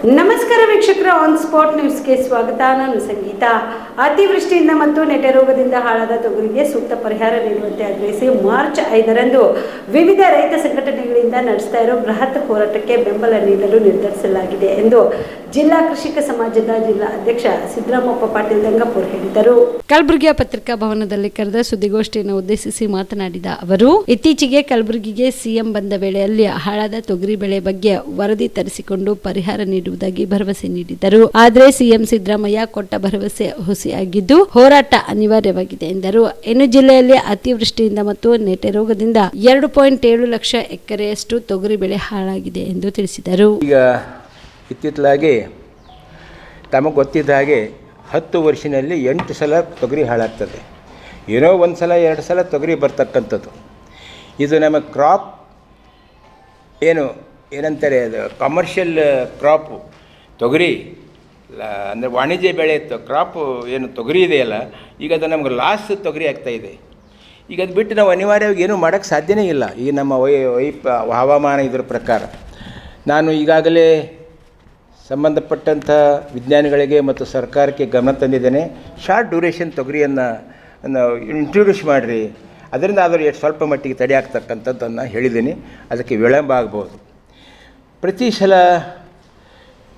ನಮಸ್ಕಾರ ವೀಕ್ಷಕರ, on spot ನ್ಯೂಸ್ಗೆ ಸ್ವಾಗತ. ನಾನು ಸಂಗೀತ. ಅತಿವೃಷ್ಟಿಯಿಂದ ಮತ್ತು ನೆಟೆ ರೋಗದಿಂದ ಹಾಳಾದ ತೊಗರಿಗೆ ಸೂಕ್ತ ಪರಿಹಾರ ನೀಡುವಂತೆ ಆಗ್ರಹಿಸಿ ಮಾರ್ಚ್ 5ರಂದು ವಿವಿಧ ರೈತ ಸಂಘಟನೆಗಳಿಂದ ನಡೆಸ್ತಾ ಇರೋ ಬೃಹತ್ ಹೋರಾಟಕ್ಕೆ ಬೆಂಬಲ ನೀಡಲು ನಿರ್ಧರಿಸಲಾಗಿದೆ ಎಂದು ಜಿಲ್ಲಾ ಕೃಷಿಕ ಸಮಾಜದ ಜಿಲ್ಲಾ ಅಧ್ಯಕ್ಷ ಸಿದ್ದರಾಮಪ್ಪ ಪಾಟೀಲ್ ದಂಗಪುರ್ ಹೇಳಿದರು. ಕಲಬುರಗಿಯ ಪತ್ರಿಕಾ ಭವನದಲ್ಲಿ ಕರೆದ ಸುದ್ದಿಗೋಷ್ಠಿಯನ್ನು ಉದ್ದೇಶಿಸಿ ಮಾತನಾಡಿದ ಅವರು, ಇತ್ತೀಚೆಗೆ ಕಲಬುರಗಿಗೆ ಸಿಎಂ ಬಂದ ವೇಳೆಯಲ್ಲಿ ಹಾಳಾದ ತೊಗರಿ ಬೆಳೆ ಬಗ್ಗೆ ವರದಿ ತರಿಸಿಕೊಂಡು ಪರಿಹಾರ ನೀಡುವುದಾಗಿ ಭರವಸೆ ನೀಡಿದರು. ಆದರೆ ಸಿಎಂ ಸಿದ್ದರಾಮಯ್ಯ ಕೊಟ್ಟ ಭರವಸೆ ಹುಸಿಯಾಗಿದ್ದು ಹೋರಾಟ ಅನಿವಾರ್ಯವಾಗಿದೆ ಎಂದರು. ಇನ್ನು ಜಿಲ್ಲೆಯಲ್ಲಿ ಅತಿವೃಷ್ಟಿಯಿಂದ ಮತ್ತು ನೆಟೆ ರೋಗದಿಂದ 2.7 ಲಕ್ಷ ಎಕರೆಯಷ್ಟು ತೊಗರಿ ಬೆಳೆ ಹಾಳಾಗಿದೆ ಎಂದು ತಿಳಿಸಿದರು. ಈಗ ಇತ್ತಿತ್ತಲಾಗಿ ತಮಗೆ ಗೊತ್ತಿದ್ದ ಹಾಗೆ 10 ವರ್ಷದಲ್ಲಿ 8 ಸಲ ತೊಗರಿ ಹಾಳಾಗ್ತದೆ. ಏನೋ ಒಂದು ಸಲ 2 ಸಲ ತೊಗರಿ ಬರ್ತಕ್ಕಂಥದ್ದು. ಇದು ನಮ್ಮ ಕ್ರಾಪ್ ಏನಂತಾರೆ, ಅದು ಕಮರ್ಷಿಯಲ್ ಕ್ರಾಪು ತೊಗರಿ, ಅಂದರೆ ವಾಣಿಜ್ಯ ಬೆಳೆ ಕ್ರಾಪು ಏನು ತೊಗರಿ ಇದೆಯಲ್ಲ, ಈಗ ಅದು ನಮ್ಗೆ ಲಾಸ್ ತೊಗರಿ ಆಗ್ತಾಯಿದೆ. ಈಗ ಅದು ಬಿಟ್ಟು ನಾವು ಅನಿವಾರ್ಯವಾಗಿ ಏನೂ ಮಾಡೋಕ್ಕೆ ಸಾಧ್ಯನೇ ಇಲ್ಲ. ಈ ನಮ್ಮ ಹವಾಮಾನ ಇದರ ಪ್ರಕಾರ ನಾನು ಈಗಾಗಲೇ ಸಂಬಂಧಪಟ್ಟಂಥ ವಿಜ್ಞಾನಿಗಳಿಗೆ ಮತ್ತು ಸರ್ಕಾರಕ್ಕೆ ಗಮನ ತಂದಿದ್ದೇನೆ. ಶಾರ್ಟ್ ಡ್ಯೂರೇಷನ್ ತೊಗರಿಯನ್ನು ಇಂಟ್ರೊಡ್ಯೂಸ್ ಮಾಡಿರಿ, ಅದರಿಂದ ಆದರೂ ಸ್ವಲ್ಪ ಮಟ್ಟಿಗೆ ತಡೆ ಆಗ್ತಕ್ಕಂಥದ್ದನ್ನು ಹೇಳಿದ್ದೀನಿ. ಅದಕ್ಕೆ ವಿಳಂಬ ಆಗ್ಬೋದು. ಪ್ರತಿ ಸಲ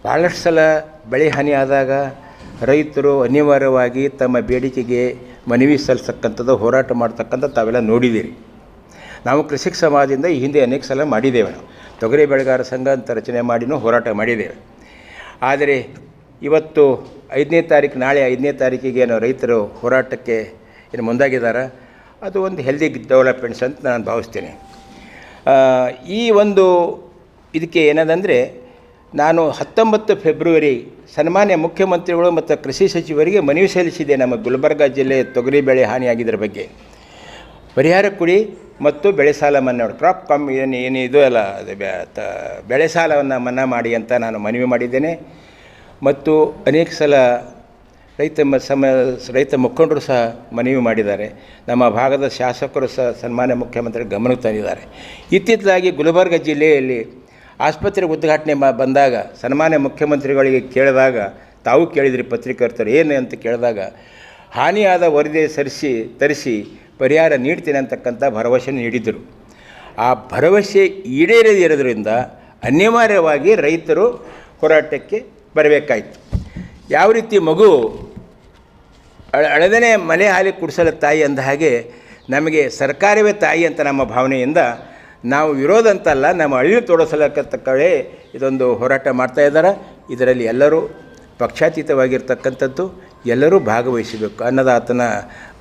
ಭಾಳಷ್ಟು ಸಲ ಬೆಳೆ ಹಾನಿ ಆದಾಗ ರೈತರು ಅನಿವಾರ್ಯವಾಗಿ ತಮ್ಮ ಬೇಡಿಕೆಗೆ ಮನವಿ ಸಲ್ಲಿಸತಕ್ಕಂಥದ್ದು, ಹೋರಾಟ ಮಾಡ್ತಕ್ಕಂಥ ತಾವೆಲ್ಲ ನೋಡಿದ್ದೀರಿ. ನಾವು ಕೃಷಿಕ ಸಮಾಜದಿಂದ ಈ ಹಿಂದೆ ಅನೇಕ ಸಲ ಮಾಡಿದ್ದೇವೆ. ನಾವು ತೊಗರಿ ಬೆಳೆಗಾರ ಸಂಘ ಅಂತ ರಚನೆ ಮಾಡಿನೂ ಹೋರಾಟ ಮಾಡಿದ್ದೇವೆ. ಆದರೆ ಇವತ್ತು 5ನೇ ತಾರೀಕು, ನಾಳೆ 5ನೇ ತಾರೀಕಿಗೆ ಏನೋ ರೈತರು ಹೋರಾಟಕ್ಕೆ ಏನು ಮುಂದಾಗಿದ್ದಾರೆ. ಅದು ಒಂದು ಹೆಲ್ದಿ ಡೆವಲಪ್ಮೆಂಟ್ಸ್ ಅಂತ ನಾನು ಭಾವಿಸ್ತೇನೆ. ಈ ಒಂದು ಇದಕ್ಕೆ ಏನದಂದರೆ, ನಾನು 19 ಫೆಬ್ರವರಿ ಸನ್ಮಾನ್ಯ ಮುಖ್ಯಮಂತ್ರಿಗಳು ಮತ್ತು ಕೃಷಿ ಸಚಿವರಿಗೆ ಮನವಿ ಸಲ್ಲಿಸಿದೆ. ನಮ್ಮ ಗುಲ್ಬರ್ಗ ಜಿಲ್ಲೆ ತೊಗರಿ ಬೆಳೆ ಹಾನಿಯಾಗಿದ್ದರ ಬಗ್ಗೆ ಪರಿಹಾರ ಕೊಡಿ ಮತ್ತು ಬೆಳೆ ಸಾಲ ಮನ್ನಾ ಕ್ರಾಪ್ ಏನು ಇದು ಅಲ್ಲ, ಅದು ಬೆಳೆ ಸಾಲವನ್ನು ಮನ್ನಾ ಮಾಡಿ ಅಂತ ನಾನು ಮನವಿ ಮಾಡಿದ್ದೇನೆ. ಮತ್ತು ಅನೇಕ ಸಲ ರೈತ ಮುಖಂಡರು ಸಹ ಮನವಿ ಮಾಡಿದ್ದಾರೆ. ನಮ್ಮ ಭಾಗದ ಶಾಸಕರು ಸಹ ಸನ್ಮಾನ್ಯ ಮುಖ್ಯಮಂತ್ರಿ ಗಮನಕ್ಕೆ ತಂದಿದ್ದಾರೆ. ಇತ್ತಿತ್ತಲಾಗಿ ಗುಲ್ಬರ್ಗ ಜಿಲ್ಲೆಯಲ್ಲಿ ಆಸ್ಪತ್ರೆ ಉದ್ಘಾಟನೆ ಬಂದಾಗ ಸನ್ಮಾನ್ಯ ಮುಖ್ಯಮಂತ್ರಿಗಳಿಗೆ ಕೇಳಿದಾಗ, ತಾವು ಕೇಳಿದ್ರಿ ಪತ್ರಿಕರ್ತರು, ಏನು ಅಂತ ಕೇಳಿದಾಗ ಹಾನಿಯಾದ ವರದಿ ತರಿಸಿ ಪರಿಹಾರ ನೀಡ್ತೀನಿ ಅಂತಕ್ಕಂಥ ಭರವಸೆ ನೀಡಿದ್ದರು. ಆ ಭರವಸೆ ಈಡೇರದಿರೋದ್ರಿಂದ ಅನಿವಾರ್ಯವಾಗಿ ರೈತರು ಹೋರಾಟಕ್ಕೆ ಬರಬೇಕಾಯಿತು. ಯಾವ ರೀತಿ ಮಗು ಅಳದನೇ ಮಲೆ ಹಾಲಿ ಕುಡಿಸಲು ತಾಯಿ ಅಂದ ಹಾಗೆ ನಮಗೆ ಸರ್ಕಾರವೇ ತಾಯಿ ಅಂತ ನಮ್ಮ ಭಾವನೆಯಿಂದ ನಾವು ವಿರೋಧ ಅಂತಲ್ಲ, ನಮ್ಮ ಅಳಿಲು ತೋಡಿಸಲಕ್ಕತ್ತಕ್ಕಳೆ ಇದೊಂದು ಹೋರಾಟ ಮಾಡ್ತಾ ಇದ್ದಾರೆ. ಇದರಲ್ಲಿ ಎಲ್ಲರೂ ಪಕ್ಷಾತೀತವಾಗಿರ್ತಕ್ಕಂಥದ್ದು, ಎಲ್ಲರೂ ಭಾಗವಹಿಸಬೇಕು ಅನ್ನೋದಾತನ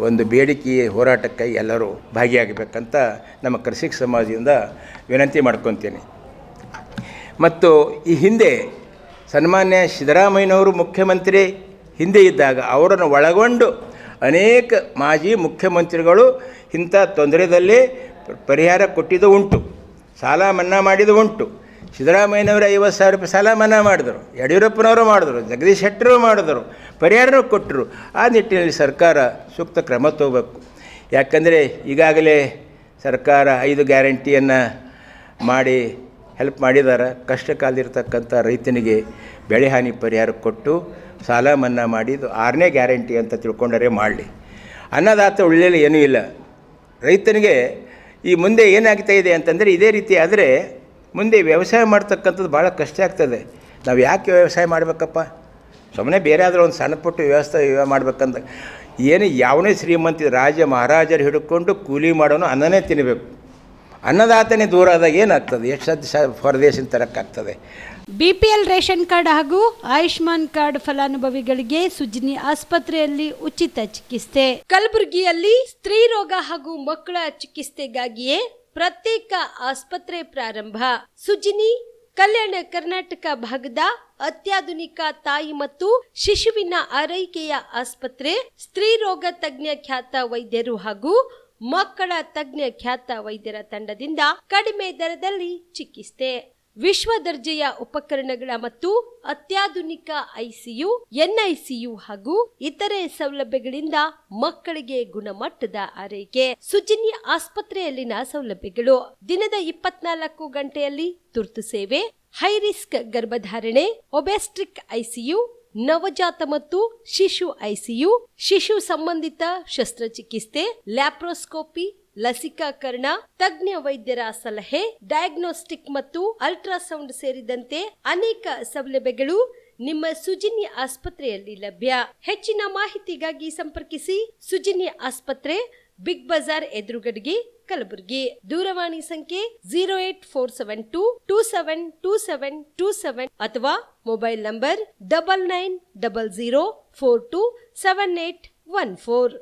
ಒಂದು ಬೇಡಿಕೆ ಹೋರಾಟಕ್ಕೆ ಎಲ್ಲರೂ ಭಾಗಿಯಾಗಬೇಕಂತ ನಮ್ಮ ಕೃಷಿಕ ಸಮಾಜದಿಂದ ವಿನಂತಿ ಮಾಡ್ಕೊತೀನಿ. ಮತ್ತು ಈ ಹಿಂದೆ ಸನ್ಮಾನ್ಯ ಸಿದ್ದರಾಮಯ್ಯನವರು ಮುಖ್ಯಮಂತ್ರಿ ಹಿಂದೆ ಇದ್ದಾಗ ಅವರನ್ನು ಒಳಗೊಂಡು ಅನೇಕ ಮಾಜಿ ಮುಖ್ಯಮಂತ್ರಿಗಳು ಇಂಥ ತೊಂದರೆಯಲ್ಲಿ ಪರಿಹಾರ ಕೊಟ್ಟಿದ್ದು ಉಂಟು, ಸಾಲ ಮನ್ನಾ ಮಾಡಿದ್ದು ಉಂಟು. ಸಿದ್ದರಾಮಯ್ಯನವರು 50,000 ರೂಪಾಯಿ ಸಾಲ ಮನ್ನಾ ಮಾಡಿದರು, ಯಡಿಯೂರಪ್ಪನವರು ಮಾಡಿದ್ರು, ಜಗದೀಶ್ ಶೆಟ್ಟರು ಮಾಡಿದರು, ಪರಿಹಾರನೂ ಕೊಟ್ಟರು. ಆ ನಿಟ್ಟಿನಲ್ಲಿ ಸರ್ಕಾರ ಸೂಕ್ತ ಕ್ರಮ ತಗೋಬೇಕು. ಯಾಕಂದರೆ ಈಗಾಗಲೇ ಸರ್ಕಾರ 5 ಗ್ಯಾರಂಟಿಯನ್ನು ಮಾಡಿ ಹೆಲ್ಪ್ ಮಾಡಿದ್ದಾರೆ. ಕಷ್ಟ ಕಾಲದಿರ್ತಕ್ಕಂಥ ರೈತನಿಗೆ ಬೆಳೆ ಹಾನಿ ಪರಿಹಾರ ಕೊಟ್ಟು ಸಾಲ ಮನ್ನಾ ಮಾಡಿದ್ದು 6ನೇ ಗ್ಯಾರಂಟಿ ಅಂತ ತಿಳ್ಕೊಂಡರೆ ಮಾಡಲಿ. ಅನ್ನದಾತ ಉಳಿಯಲು ಏನೂ ಇಲ್ಲ. ರೈತನಿಗೆ ಈ ಮುಂದೆ ಏನಾಗ್ತಾ ಇದೆ ಅಂತಂದರೆ, ಇದೇ ರೀತಿ ಆದರೆ ಮುಂದೆ ವ್ಯವಸಾಯ ಮಾಡ್ತಕ್ಕಂಥದ್ದು ಭಾಳ ಕಷ್ಟ ಆಗ್ತದೆ. ನಾವು ಯಾಕೆ ವ್ಯವಸಾಯ ಮಾಡಬೇಕಪ್ಪ? ಸುಮ್ಮನೆ ಬೇರೆ ಆದರೂ ಒಂದು ಸಣ್ಣ ಪುಟ್ಟ ವ್ಯವಸ್ಥೆ ಮಾಡಬೇಕಂತ ಏನು, ಯಾವನೇ ಶ್ರೀಮಂತ ರಾಜ ಮಹಾರಾಜರು ಹಿಡ್ಕೊಂಡು ಕೂಲಿ ಮಾಡೋನು ಅನ್ನನೇ ತಿನ್ನಬೇಕು. ಅನ್ನದಾತನೇ ದೂರ ಆದಾಗ ಏನಾಗ್ತದೆ? ಎಷ್ಟು ಹೊರದೇಶದ ತರಕ್ಕಾಗ್ತದೆ. ಬಿಪಿಎಲ್ ರೇಷನ್ ಕಾರ್ಡ್ ಹಾಗೂ ಆಯುಷ್ಮಾನ್ ಕಾರ್ಡ್ ಫಲಾನುಭವಿಗಳಿಗೆ ಸುಜ್ನಿ ಆಸ್ಪತ್ರೆಯಲ್ಲಿ ಉಚಿತ ಚಿಕಿತ್ಸೆ. ಕಲಬುರಗಿಯಲ್ಲಿ ಸ್ತ್ರೀ ರೋಗ ಹಾಗೂ ಮಕ್ಕಳ ಚಿಕಿತ್ಸೆಗಾಗಿಯೇ ಪ್ರತ್ಯೇಕ ಆಸ್ಪತ್ರೆ ಪ್ರಾರಂಭ. ಸುಜ್ನಿ ಕಲ್ಯಾಣ ಕರ್ನಾಟಕ ಭಾಗದ ಅತ್ಯಾಧುನಿಕ ತಾಯಿ ಮತ್ತು ಶಿಶುವಿನ ಆರೈಕೆಯ ಆಸ್ಪತ್ರೆ. ಸ್ತ್ರೀ ರೋಗ ತಜ್ಞ ಖ್ಯಾತ ವೈದ್ಯರು ಹಾಗೂ ಮಕ್ಕಳ ತಜ್ಞ ಖ್ಯಾತ ವೈದ್ಯರ ತಂಡದಿಂದ ಕಡಿಮೆ ದರದಲ್ಲಿ ಚಿಕಿತ್ಸೆ, ವಿಶ್ವ ದರ್ಜೆಯ ಉಪಕರಣಗಳ ಮತ್ತು ಅತ್ಯಾಧುನಿಕ ಐಸಿಯು, ಎನ್ಐಸಿಯು ಹಾಗೂ ಇತರೆ ಸೌಲಭ್ಯಗಳಿಂದ ಮಕ್ಕಳಿಗೆ ಗುಣಮಟ್ಟದ ಆರೈಕೆ. ಸುಜನ್ಯ ಆಸ್ಪತ್ರೆಯಲ್ಲಿನ ಸೌಲಭ್ಯಗಳು: ದಿನದ 24 ಗಂಟೆಯಲ್ಲಿ ತುರ್ತು ಸೇವೆ, ಹೈ ರಿಸ್ಕ್ ಗರ್ಭಧಾರಣೆ, ಒಬೆಸ್ಟ್ರಿಕ್ ಐಸಿಯು, ನವಜಾತ ಮತ್ತು ಶಿಶು ಐಸಿಯು, ಶಿಶು ಸಂಬಂಧಿತ ಶಸ್ತ್ರಚಿಕಿತ್ಸೆ, ಲ್ಯಾಪ್ರೋಸ್ಕೋಪಿ, ಲಸಿಕಾಕರಣ, ತಜ್ಞ ವೈದ್ಯರ ಸಲಹೆ, ಡಯಾಗ್ನೋಸ್ಟಿಕ್ ಮತ್ತು ಅಲ್ಟ್ರಾಸೌಂಡ್ ಸೇರಿದಂತೆ ಅನೇಕ ಸೌಲಭ್ಯಗಳು ನಿಮ್ಮ ಸುಜಿನಿ ಆಸ್ಪತ್ರೆಯಲ್ಲಿ ಲಭ್ಯ. ಹೆಚ್ಚಿನ ಮಾಹಿತಿಗಾಗಿ ಸಂಪರ್ಕಿಸಿ ಸುಜಿನಿ ಆಸ್ಪತ್ರೆ, ಬಿಗ್ ಬಜಾರ್ ಎದುರುಗಡೆಗೆ, ಕಲಬುರಗಿ. ದೂರವಾಣಿ ಸಂಖ್ಯೆ 08472272727 ಅಥವಾ ಮೊಬೈಲ್ ನಂಬರ್ 9900427814.